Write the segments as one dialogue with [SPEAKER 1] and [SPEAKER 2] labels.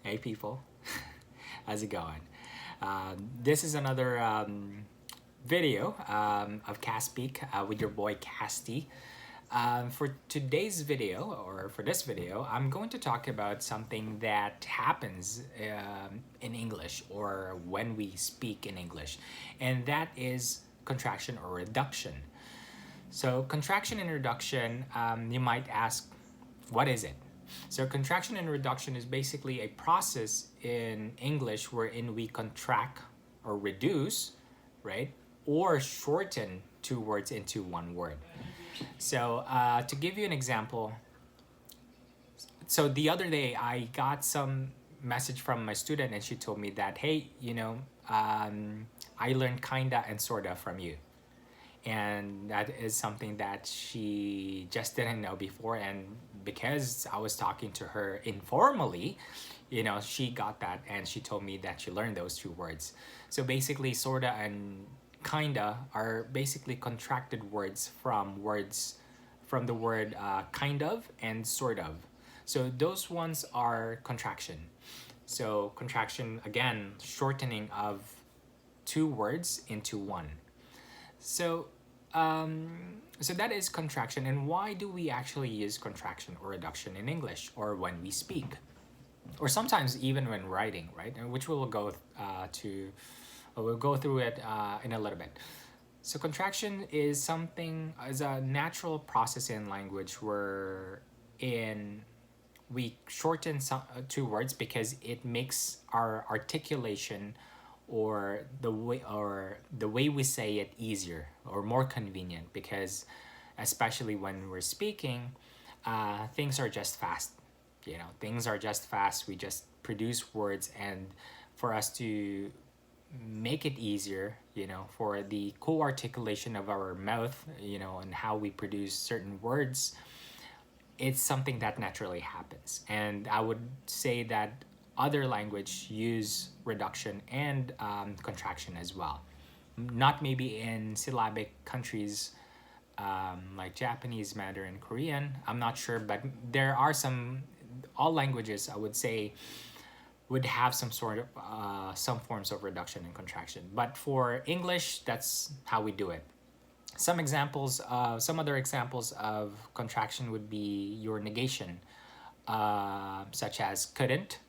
[SPEAKER 1] Hey people, how's it going? This is another video of Casspeak with your boy Casty. For today's video, or for this video, I'm going to talk about something that happens in English or when we speak in English, and that is contraction or reduction. So contraction and reduction, you might ask, what is it? So contraction and reduction is basically a process in English wherein we contract or reduce, right? Or shorten two words into one word. So to give you an example, so the other day I got some message from my student and she told me that, hey, I learned kinda and sorta from you. And that is something that she just didn't know before, and because I was talking to her informally, she got that and she told me that she learned those two words. So basically sorta and kinda are basically contracted words from the word kind of and sort of. So those ones are contraction. So contraction, again, shortening of two words into one. So so that is contraction. And why do we actually use contraction or reduction in English or when we speak? Or sometimes even when writing, right? And which we'll go we'll go through it in a little bit. So contraction is a natural process in language where we shorten two words because it makes our articulation or the way we say it easier or more convenient, because especially when we're speaking, things are just fast. Things are just fast. We just produce words, and for us to make it easier, for the co-articulation of our mouth, and how we produce certain words, it's something that naturally happens. And I would say that other language use reduction and contraction as well. Not maybe in syllabic countries like Japanese, Mandarin, Korean. I'm not sure, but there are all languages, I would say, would have some forms of reduction and contraction. But for English, that's how we do it. Some other examples of contraction would be your negation, such as couldn't,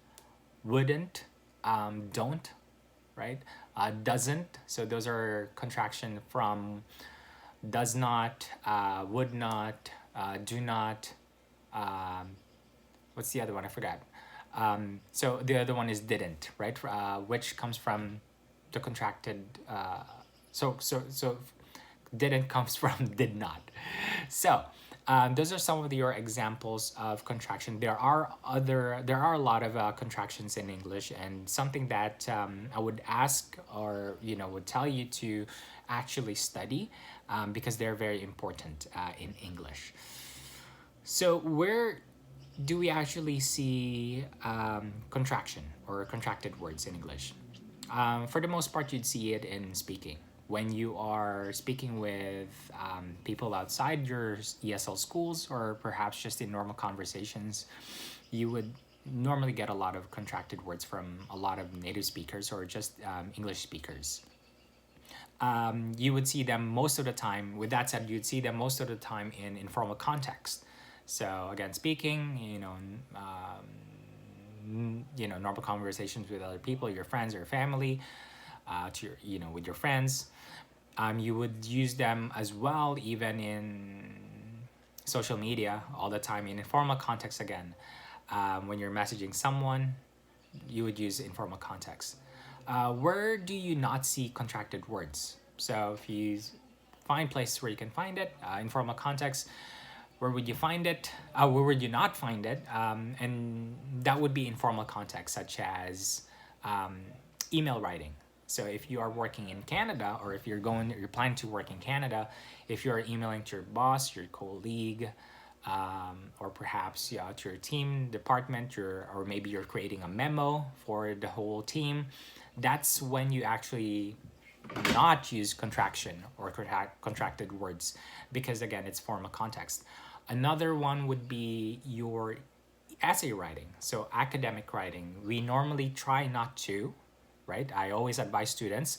[SPEAKER 1] wouldn't, don't, right? Doesn't. So those are contraction from does not, would not, do not. What's the other one? I forgot. So the other one is didn't, right? Which comes from the contracted. So didn't comes from did not. So those are some of your examples of contraction. There are a lot of contractions in English, and something that I would ask or would tell you to actually study, because they're very important in English. So where do we actually see contraction or contracted words in English? For the most part, you'd see it in speaking. When you are speaking with people outside your ESL schools, or perhaps just in normal conversations, you would normally get a lot of contracted words from a lot of native speakers or just English speakers. You would see them most of the time. With that said, you'd see them most of the time in informal context. So again, speaking, normal conversations with other people, your friends or family, with your friends. You would use them as well, even in social media, all the time in informal context. Again, when you're messaging someone, you would use informal context. Where do you not see contracted words? So if you find places where you can find it, informal context, where would you find it? Where would you not find it? And that would be informal context, such as email writing. So if you are working in Canada, or if you're planning to work in Canada, if you're emailing to your boss, your colleague, or perhaps to your team department, or maybe you're creating a memo for the whole team, that's when you actually not use contraction or contracted words, because again, it's formal context. Another one would be your essay writing, so academic writing, we normally try not to, right? I always advise students,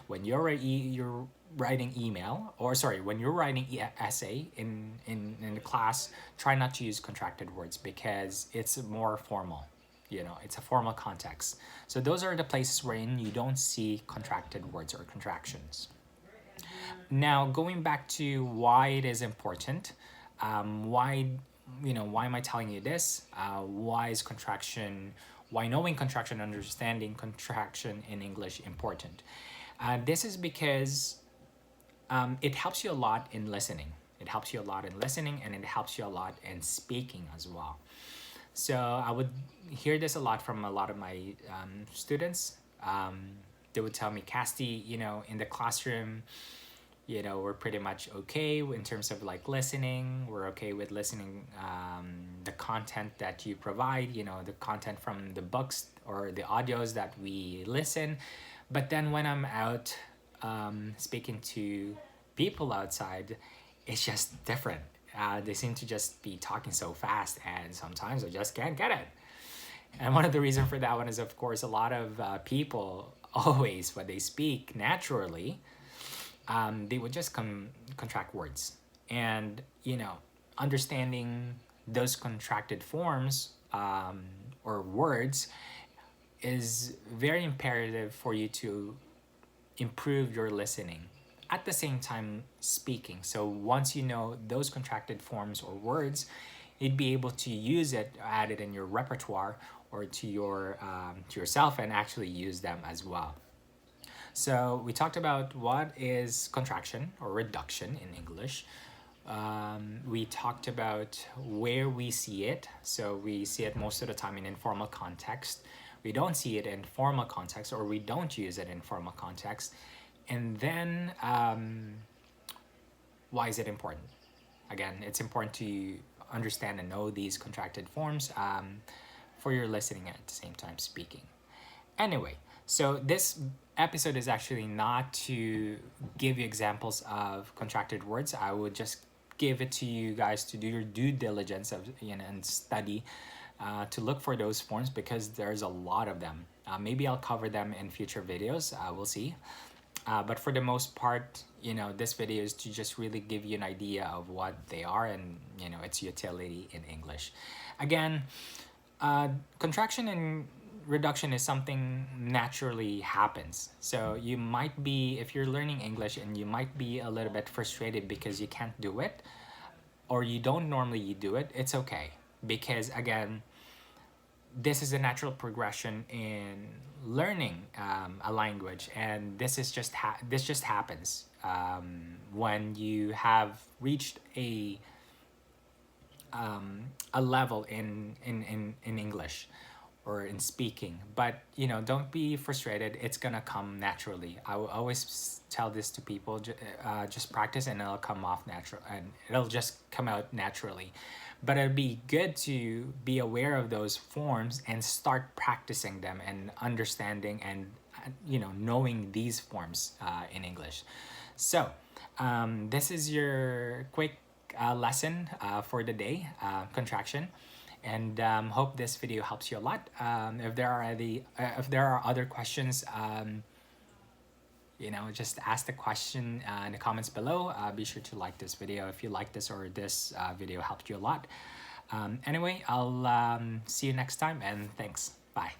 [SPEAKER 1] when you're writing email, or sorry, when you're writing essay in the class, try not to use contracted words because it's more formal. It's a formal context. So those are the places wherein you don't see contracted words or contractions. Now, going back to why it is important, why am I telling you this? Why knowing contraction, understanding contraction in English important? This is because it helps you a lot in listening. It helps you a lot in listening, and it helps you a lot in speaking as well. So I would hear this a lot from a lot of my students. They would tell me, Casti, in the classroom, we're pretty much okay in terms of like listening. We're okay with listening the content that you provide, the content from the books or the audios that we listen. But then when I'm out speaking to people outside, it's just different. They seem to just be talking so fast, and sometimes I just can't get it. And one of the reasons for that one is, of course, a lot of people always, when they speak naturally, they would just contract words. And, understanding those contracted forms or words is very imperative for you to improve your listening, at the same time speaking. So once you know those contracted forms or words, you'd be able to use it, add it in your repertoire or to yourself, and actually use them as well. So we talked about what is contraction or reduction in English. We talked about where we see it. So we see it most of the time in informal context. We don't see it in formal context, or we don't use it in formal context. And then why is it important? Again, it's important to understand and know these contracted forms for your listening at the same time speaking. Anyway, so this episode is actually not to give you examples of contracted words. I would just give it to you guys to do your due diligence of and study to look for those forms, because there's a lot of them. Maybe I'll cover them in future videos. We'll see. But for the most part, this video is to just really give you an idea of what they are and its utility in English. Again, contraction and reduction is something naturally happens. So you might be, if you're learning English, and you might be a little bit frustrated because you can't do it, or you don't normally do it, it's okay. Because again, this is a natural progression in learning a language, and this just happens when you have reached a level in English or in speaking. But don't be frustrated, it's gonna come naturally. I will always tell this to people, just practice and it'll come off natural, and it'll just come out naturally. But it'd be good to be aware of those forms and start practicing them and understanding and knowing these forms in English. So this is your quick lesson for the day, contraction. And hope this video helps you a lot. If there are other questions, just ask the question in the comments below. Be sure to like this video if you like this, or this video helped you a lot. Anyway, I'll see you next time, and thanks. Bye.